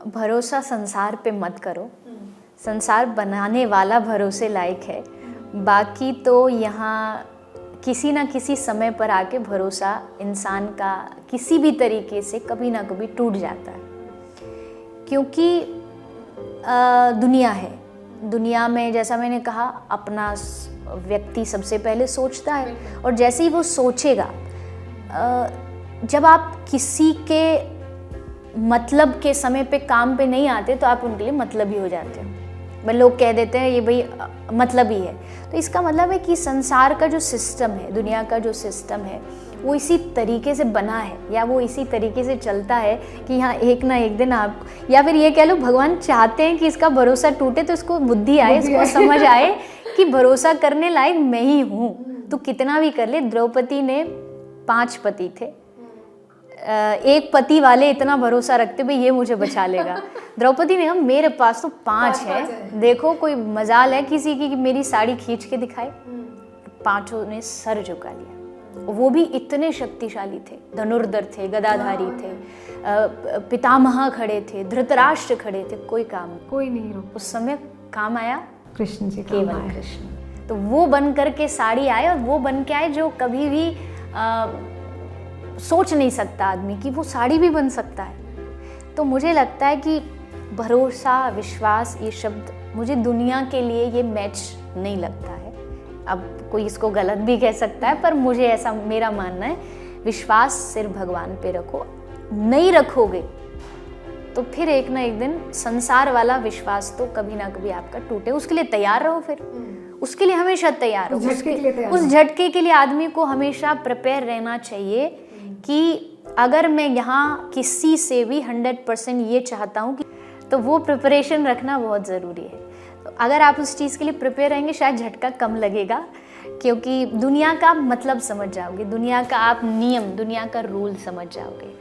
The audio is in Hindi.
भरोसा संसार पे मत करो, संसार बनाने वाला भरोसे लायक है। बाकी तो यहाँ किसी ना किसी समय पर आके भरोसा इंसान का किसी भी तरीके से कभी ना कभी टूट जाता है, क्योंकि दुनिया है। दुनिया में जैसा मैंने कहा, अपना व्यक्ति सबसे पहले सोचता है, और जैसे ही वो सोचेगा, जब आप किसी के मतलब के समय पे काम पे नहीं आते तो आप उनके लिए मतलबी हो जाते हो। भाई लोग कह देते हैं ये भाई मतलब ही है, तो इसका मतलब है कि संसार का जो सिस्टम है, दुनिया का जो सिस्टम है, वो इसी तरीके से बना है, या वो इसी तरीके से चलता है कि यहाँ एक ना एक दिन आप, या फिर ये कह लो भगवान चाहते हैं कि इसका भरोसा टूटे तो इसको बुद्धि आए, इसको समझ आए कि भरोसा करने लायक मैं ही हूँ। तो कितना भी कर ले। द्रौपदी ने 5 पति थे, एक पति वाले इतना भरोसा रखते भाई ये मुझे बचा लेगा। द्रौपदी ने कहा मेरे पास तो 5 है, देखो कोई मजाल है किसी की कि मेरी साड़ी खींच के दिखाए। 5 ने सर झुका लिया। वो भी इतने शक्तिशाली थे, धनुर्धर थे, गदाधारी थे, पितामह खड़े थे, धृतराष्ट्र खड़े थे, कोई नहीं रुका। उस समय काम आया कृष्ण जी, केवल कृष्ण। तो वो बन करके साड़ी आए, और वो बन के आए जो कभी भी सोच नहीं सकता आदमी कि वो साड़ी भी बन सकता है। तो मुझे लगता है कि भरोसा, विश्वास, ये शब्द मुझे दुनिया के लिए ये मैच नहीं लगता है। अब कोई इसको गलत भी कह सकता है, पर मुझे ऐसा मेरा मानना है, विश्वास सिर्फ भगवान पे रखो। नहीं रखोगे तो फिर एक ना एक दिन संसार वाला विश्वास तो कभी ना कभी आपका टूटे। उसके लिए तैयार रहो, फिर उसके लिए हमेशा तैयार रहो। उस झटके के लिए आदमी को हमेशा प्रिपेयर रहना चाहिए कि अगर मैं यहाँ किसी से भी 100% ये चाहता हूँ कि, तो वो प्रिपरेशन रखना बहुत ज़रूरी है। तो अगर आप उस चीज़ के लिए प्रिपेयर रहेंगे, शायद झटका कम लगेगा, क्योंकि दुनिया का मतलब समझ जाओगे, दुनिया का आप नियम, दुनिया का रूल समझ जाओगे।